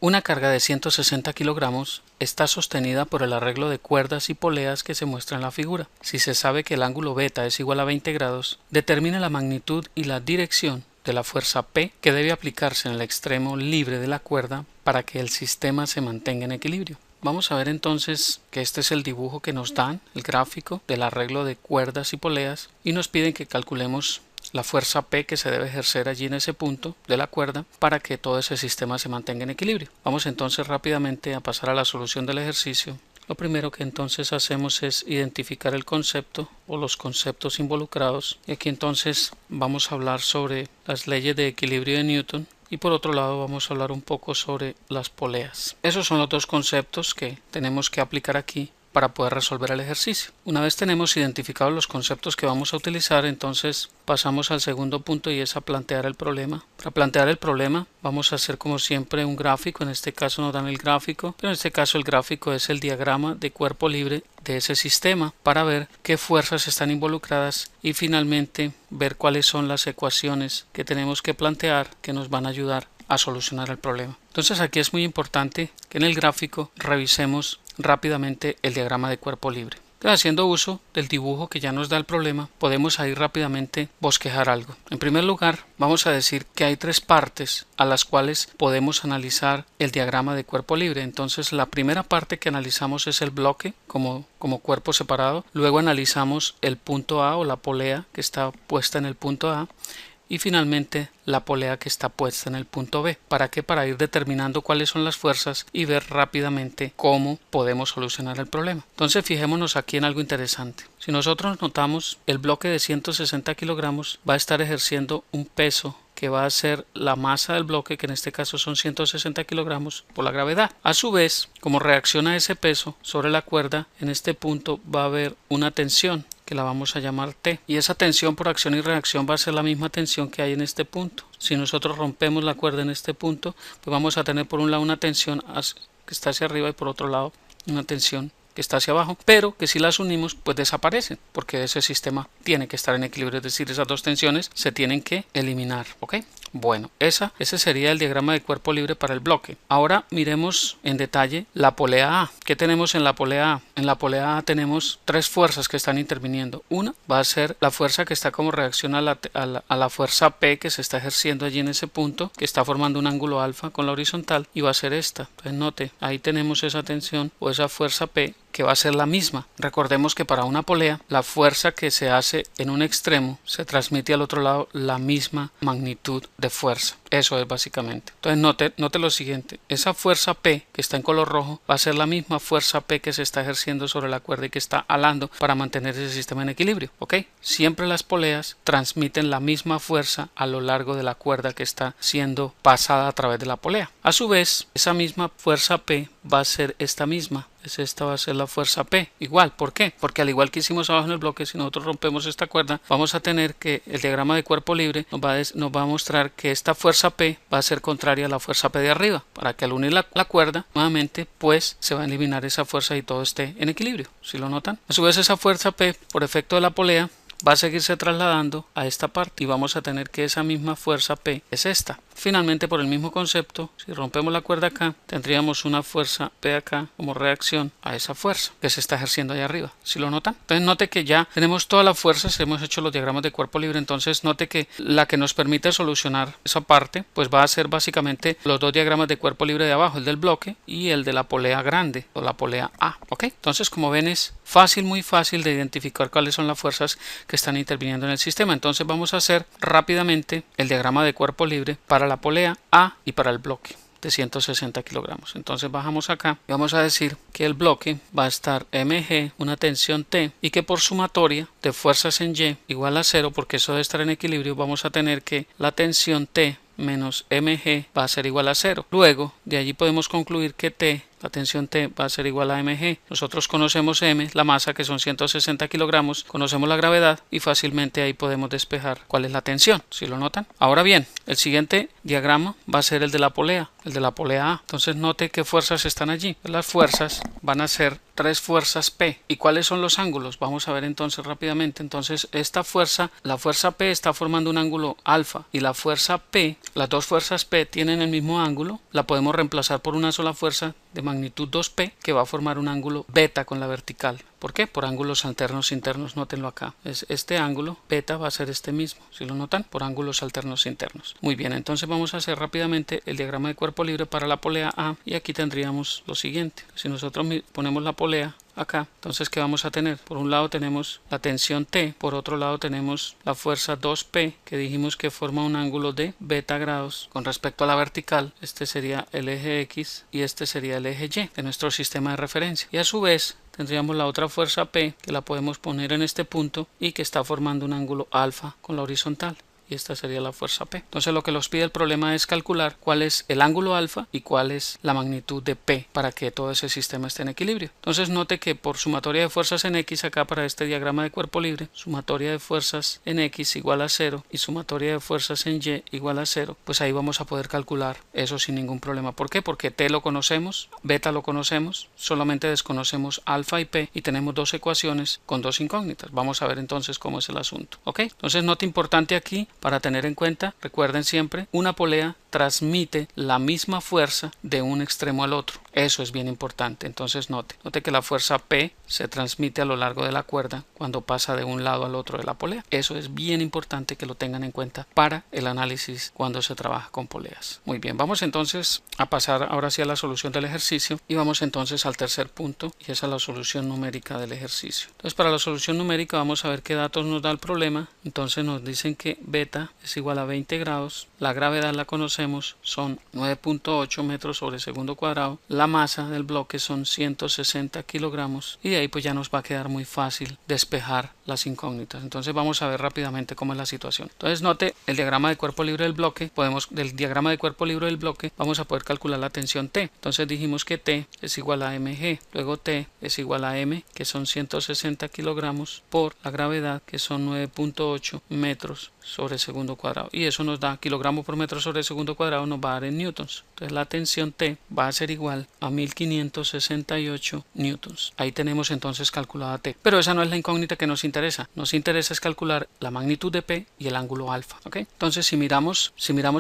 Una carga de 160 kilogramos está sostenida por el arreglo de cuerdas y poleas que se muestra en la figura. Si se sabe que el ángulo beta es igual a 20 grados, determina la magnitud y la dirección de la fuerza P que debe aplicarse en el extremo libre de la cuerda para que el sistema se mantenga en equilibrio. Vamos a ver entonces que este es el dibujo que nos dan, el gráfico del arreglo de cuerdas y poleas, y nos piden que calculemos la fuerza P que se debe ejercer allí en ese punto de la cuerda para que todo ese sistema se mantenga en equilibrio. Vamos entonces rápidamente a pasar a la solución del ejercicio. Lo primero que entonces hacemos es identificar el concepto o los conceptos involucrados, y aquí entonces vamos a hablar sobre las leyes de equilibrio de Newton. Y por otro lado vamos a hablar un poco sobre las poleas. Esos son los dos conceptos que tenemos que aplicar aquí para poder resolver el ejercicio. Una vez tenemos identificados los conceptos que vamos a utilizar, entonces pasamos al segundo punto, y es a plantear el problema. Para plantear el problema vamos a hacer como siempre un gráfico. En este caso nos dan el gráfico, pero en este caso el gráfico es el diagrama de cuerpo libre de ese sistema para ver qué fuerzas están involucradas y finalmente ver cuáles son las ecuaciones que tenemos que plantear que nos van a ayudar a solucionar el problema. Entonces aquí es muy importante que en el gráfico revisemos rápidamente el diagrama de cuerpo libre. Entonces, haciendo uso del dibujo que ya nos da el problema, podemos ahí rápidamente bosquejar algo. En primer lugar, vamos a decir que hay tres partes a las cuales podemos analizar el diagrama de cuerpo libre. Entonces, la primera parte que analizamos es el bloque como cuerpo separado. Luego analizamos el punto A o la polea que está puesta en el punto A. Y finalmente la polea que está puesta en el punto B. ¿Para qué? Para ir determinando cuáles son las fuerzas y ver rápidamente cómo podemos solucionar el problema. Entonces fijémonos aquí en algo interesante. Si nosotros notamos, el bloque de 160 kilogramos va a estar ejerciendo un peso que va a ser la masa del bloque, que en este caso son 160 kilogramos, por la gravedad. A su vez, como reacciona ese peso sobre la cuerda, en este punto va a haber una tensión que la vamos a llamar T, y esa tensión por acción y reacción va a ser la misma tensión que hay en este punto. Si nosotros rompemos la cuerda en este punto, pues vamos a tener por un lado una tensión que está hacia arriba y por otro lado una tensión que está hacia abajo, pero que si las unimos pues desaparecen, porque ese sistema tiene que estar en equilibrio, es decir, esas dos tensiones se tienen que eliminar, ¿ok? Bueno, ese sería el diagrama de cuerpo libre para el bloque. Ahora miremos en detalle la polea A. ¿Qué tenemos en la polea A? En la polea A tenemos tres fuerzas que están interviniendo. Una va a ser la fuerza que está como reacción a la fuerza P que se está ejerciendo allí en ese punto, que está formando un ángulo alfa con la horizontal, y va a ser esta. Entonces note, ahí tenemos esa tensión o esa fuerza P que va a ser la misma. Recordemos que para una polea la fuerza que se hace en un extremo se transmite al otro lado la misma magnitud de fuerza. Eso es básicamente. Entonces note lo siguiente, esa fuerza P que está en color rojo va a ser la misma fuerza P que se está ejerciendo sobre la cuerda y que está alando para mantener ese sistema en equilibrio, ¿ok? Siempre las poleas transmiten la misma fuerza a lo largo de la cuerda que está siendo pasada a través de la polea. A su vez, esa misma fuerza P va a ser esta misma. Esta va a ser la fuerza P. Igual, ¿por qué? Porque al igual que hicimos abajo en el bloque, si nosotros rompemos esta cuerda, vamos a tener que el diagrama de cuerpo libre nos va a mostrar que esta fuerza P va a ser contraria a la fuerza P de arriba, para que al unir la cuerda, nuevamente, pues se va a eliminar esa fuerza y todo esté en equilibrio. ¿Sí lo notan? A su vez, esa fuerza P, por efecto de la polea, va a seguirse trasladando a esta parte y vamos a tener que esa misma fuerza P es esta. Finalmente, por el mismo concepto, si rompemos la cuerda acá, tendríamos una fuerza P acá como reacción a esa fuerza que se está ejerciendo allá arriba. ¿Sí lo notan? Entonces note que ya tenemos todas las fuerzas, hemos hecho los diagramas de cuerpo libre, entonces note que la que nos permite solucionar esa parte, pues va a ser básicamente los dos diagramas de cuerpo libre de abajo, el del bloque y el de la polea grande o la polea A, ¿ok? Entonces, como ven, es fácil, muy fácil de identificar cuáles son las fuerzas que están interviniendo en el sistema. Entonces vamos a hacer rápidamente el diagrama de cuerpo libre para la polea A y para el bloque de 160 kilogramos. Entonces bajamos acá y vamos a decir que el bloque va a estar mg, una tensión T, y que por sumatoria de fuerzas en Y igual a 0, porque eso debe estar en equilibrio, vamos a tener que la tensión T menos mg va a ser igual a 0. Luego de allí podemos concluir que la tensión T va a ser igual a mg. Nosotros conocemos m, la masa, que son 160 kilogramos, conocemos la gravedad y fácilmente ahí podemos despejar cuál es la tensión. ¿Sí lo notan? Ahora bien, el siguiente diagrama va a ser el de la polea A. Entonces note qué fuerzas están allí. Las fuerzas van a ser tres fuerzas P. ¿Y cuáles son los ángulos? Vamos a ver entonces rápidamente. Entonces esta fuerza, la fuerza P está formando un ángulo alfa y la fuerza P, las dos fuerzas P tienen el mismo ángulo. La podemos reemplazar por una sola fuerza de magnitud 2P que va a formar un ángulo beta con la vertical. ¿Por qué? Por ángulos alternos internos, nótenlo acá. Este ángulo beta va a ser este mismo, si lo notan, por ángulos alternos internos. Muy bien, entonces vamos a hacer rápidamente el diagrama de cuerpo libre para la polea A y aquí tendríamos lo siguiente. Si nosotros ponemos la polea acá, entonces ¿qué vamos a tener? Por un lado tenemos la tensión T, por otro lado tenemos la fuerza 2P que dijimos que forma un ángulo de beta grados con respecto a la vertical. Este sería el eje X y este sería el eje Y de nuestro sistema de referencia, y a su vez tendríamos la otra fuerza P que la podemos poner en este punto y que está formando un ángulo alfa con la horizontal. Y esta sería la fuerza P. Entonces lo que nos pide el problema es calcular cuál es el ángulo alfa y cuál es la magnitud de P para que todo ese sistema esté en equilibrio. Entonces note que por sumatoria de fuerzas en X acá para este diagrama de cuerpo libre, sumatoria de fuerzas en X igual a 0 y sumatoria de fuerzas en Y igual a 0, pues ahí vamos a poder calcular eso sin ningún problema. ¿Por qué? Porque T lo conocemos, beta lo conocemos, solamente desconocemos alfa y P y tenemos dos ecuaciones con dos incógnitas. Vamos a ver entonces cómo es el asunto. ¿Ok? Entonces nota importante aquí para tener en cuenta, recuerden siempre, una polea transmite la misma fuerza de un extremo al otro. Eso es bien importante. Entonces note que la fuerza P se transmite a lo largo de la cuerda cuando pasa de un lado al otro de la polea. Eso es bien importante que lo tengan en cuenta para el análisis cuando se trabaja con poleas. Muy bien, vamos entonces a pasar ahora sí a la solución del ejercicio y vamos entonces al tercer punto, y esa es la solución numérica del ejercicio. Entonces para la solución numérica vamos a ver qué datos nos da el problema. Entonces nos dicen que beta es igual a 20 grados, la gravedad la conocemos, son 9.8 metros sobre segundo cuadrado, la masa del bloque son 160 kilogramos y de ahí pues ya nos va a quedar muy fácil despejar las incógnitas. Entonces vamos a ver rápidamente cómo es la situación. Entonces note el diagrama de cuerpo libre del bloque, del diagrama de cuerpo libre del bloque vamos a poder calcular la tensión T. Entonces dijimos que T es igual a mg, luego T es igual a m, que son 160 kilogramos, por la gravedad, que son 9.8 metros sobre segundo cuadrado, y eso nos da kilogramos por metro sobre segundo cuadrado, nos va a dar en newtons. Entonces la tensión T va a ser igual a 1568 newtons. Ahí tenemos entonces calculada T, pero esa no es la incógnita que nos interesa es calcular la magnitud de P y el ángulo alfa. ¿Ok? Entonces si miramos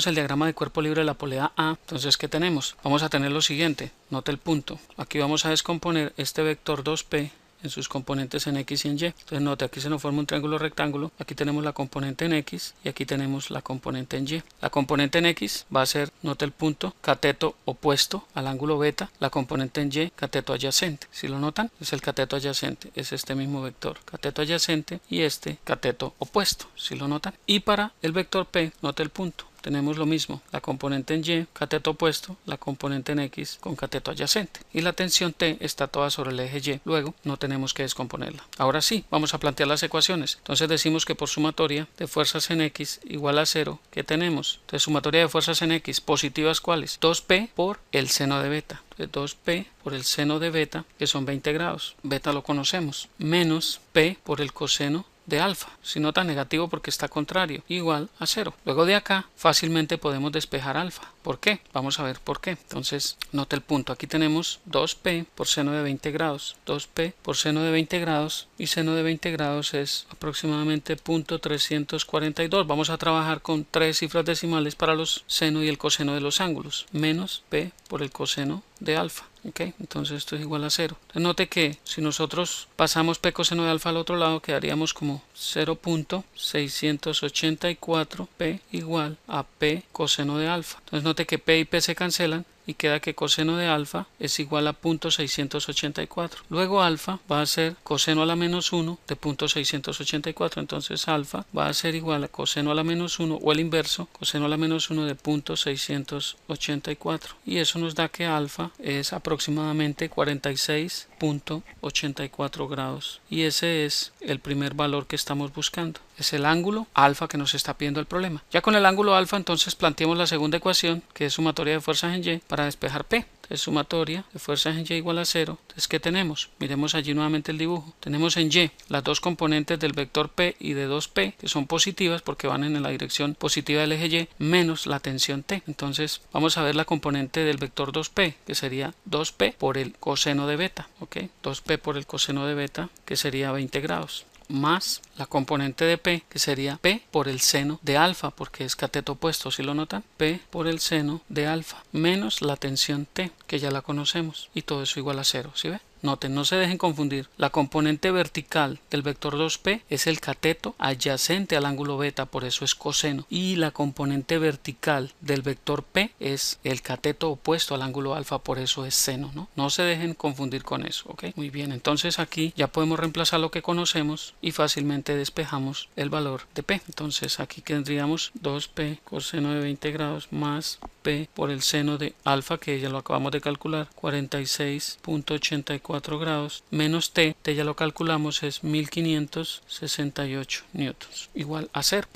el diagrama de cuerpo libre de la polea A, entonces ¿qué tenemos? Vamos a tener lo siguiente, note el punto, aquí vamos a descomponer este vector 2P en sus componentes en X y en Y. Entonces note, aquí se nos forma un triángulo rectángulo, aquí tenemos la componente en X y aquí tenemos la componente en Y. La componente en X va a ser, note el punto, cateto opuesto al ángulo beta, la componente en Y, cateto adyacente. Si lo notan, es el cateto adyacente, es este mismo vector, cateto adyacente, y este cateto opuesto, si lo notan. Y para el vector P, note el punto, tenemos lo mismo, la componente en Y, cateto opuesto, la componente en X con cateto adyacente, y la tensión T está toda sobre el eje Y, luego no tenemos que descomponerla. Ahora sí, vamos a plantear las ecuaciones. Entonces decimos que por sumatoria de fuerzas en X igual a 0, ¿qué tenemos? Entonces sumatoria de fuerzas en X, positivas, ¿cuáles? 2P por el seno de beta. 2P por el seno de beta, que son 20 grados, beta lo conocemos, menos P por el coseno de alfa, si nota negativo porque está contrario, igual a 0. Luego de acá fácilmente podemos despejar alfa. ¿Por qué? Vamos a ver por qué. Entonces note el punto, aquí tenemos 2P por seno de 20 grados, 2P por seno de 20 grados, y seno de 20 grados es aproximadamente 0.342. Vamos a trabajar con 3 cifras decimales para los seno y el coseno de los ángulos, menos P por el coseno de alfa. Okay, entonces esto es igual a 0. Entonces note que si nosotros pasamos P coseno de alfa al otro lado, quedaríamos como 0.684 P igual a P coseno de alfa. Entonces note que P y P se cancelan y queda que coseno de alfa es igual a 0.684. Luego alfa va a ser coseno a la menos 1 de 0.684. Entonces alfa va a ser igual a coseno a la menos 1 o el inverso, coseno a la menos 1 de 0.684. Y eso nos da que alfa es aproximadamente 46.84 grados. Y ese es el primer valor que estamos buscando. Es el ángulo alfa que nos está pidiendo el problema. Ya con el ángulo alfa entonces planteamos la segunda ecuación, que es sumatoria de fuerzas en Y, para despejar P. es sumatoria de fuerzas en Y igual a 0. Entonces, ¿qué tenemos? Miremos allí nuevamente el dibujo. Tenemos en Y las dos componentes del vector P y de 2P, que son positivas porque van en la dirección positiva del eje Y, menos la tensión T. Entonces, vamos a ver la componente del vector 2P, que sería 2P por el coseno de beta, ¿ok? 2P por el coseno de beta, que sería 20 grados, más la componente de P, que sería P por el seno de alfa, porque es cateto opuesto, ¿sí lo notan? P por el seno de alfa, menos la tensión T, que ya la conocemos, y todo eso igual a 0, ¿sí ve? Noten, no se dejen confundir. La componente vertical del vector 2P es el cateto adyacente al ángulo beta, por eso es coseno. Y la componente vertical del vector P es el cateto opuesto al ángulo alfa, por eso es seno, ¿no? No se dejen confundir con eso, ¿ok? Muy bien, entonces aquí ya podemos reemplazar lo que conocemos y fácilmente despejamos el valor de P. Entonces aquí tendríamos 2P coseno de 20 grados más P por el seno de alfa, que ya lo acabamos de calcular, 46.84 grados, menos T ya lo calculamos, es 1568 newtons, igual a 0.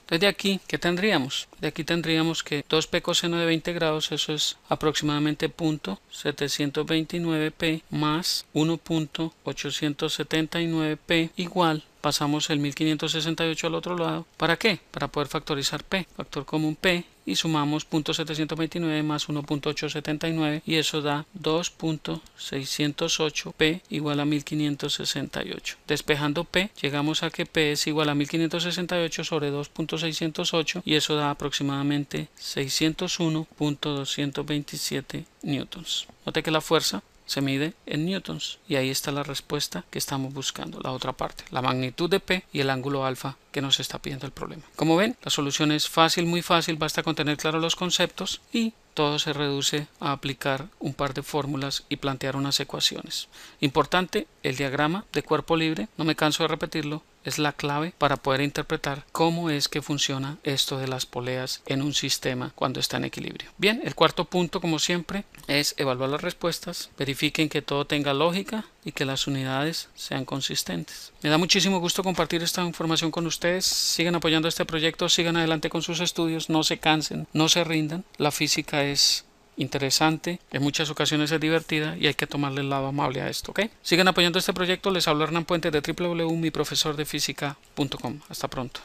Entonces de aquí, ¿qué tendríamos? De aquí tendríamos que 2P coseno de 20 grados, eso es aproximadamente 0.729P más 1.879P igual. Pasamos el 1568 al otro lado. ¿Para qué? Para poder factorizar P. Factor común P y sumamos 0.729 más 1.879 y eso da 2.608 P igual a 1568. Despejando P, llegamos a que P es igual a 1568 sobre 2.608 y eso da aproximadamente 601.227 newtons. Note que la fuerza se mide en newtons y ahí está la respuesta que estamos buscando, la otra parte, la magnitud de P y el ángulo alfa que nos está pidiendo el problema. Como ven, la solución es fácil, muy fácil, basta con tener claros los conceptos y todo se reduce a aplicar un par de fórmulas y plantear unas ecuaciones. Importante, el diagrama de cuerpo libre, no me canso de repetirlo, es la clave para poder interpretar cómo es que funciona esto de las poleas en un sistema cuando está en equilibrio. Bien, el cuarto punto, como siempre, es evaluar las respuestas, verifiquen que todo tenga lógica y que las unidades sean consistentes. Me da muchísimo gusto compartir esta información con ustedes. Sigan apoyando este proyecto, sigan adelante con sus estudios, no se cansen, no se rindan. La física es interesante, en muchas ocasiones es divertida y hay que tomarle el lado amable a esto, ¿ok? Sigan apoyando este proyecto, les hablo Hernán Puente de www.miprofesordefísica.com. Hasta pronto.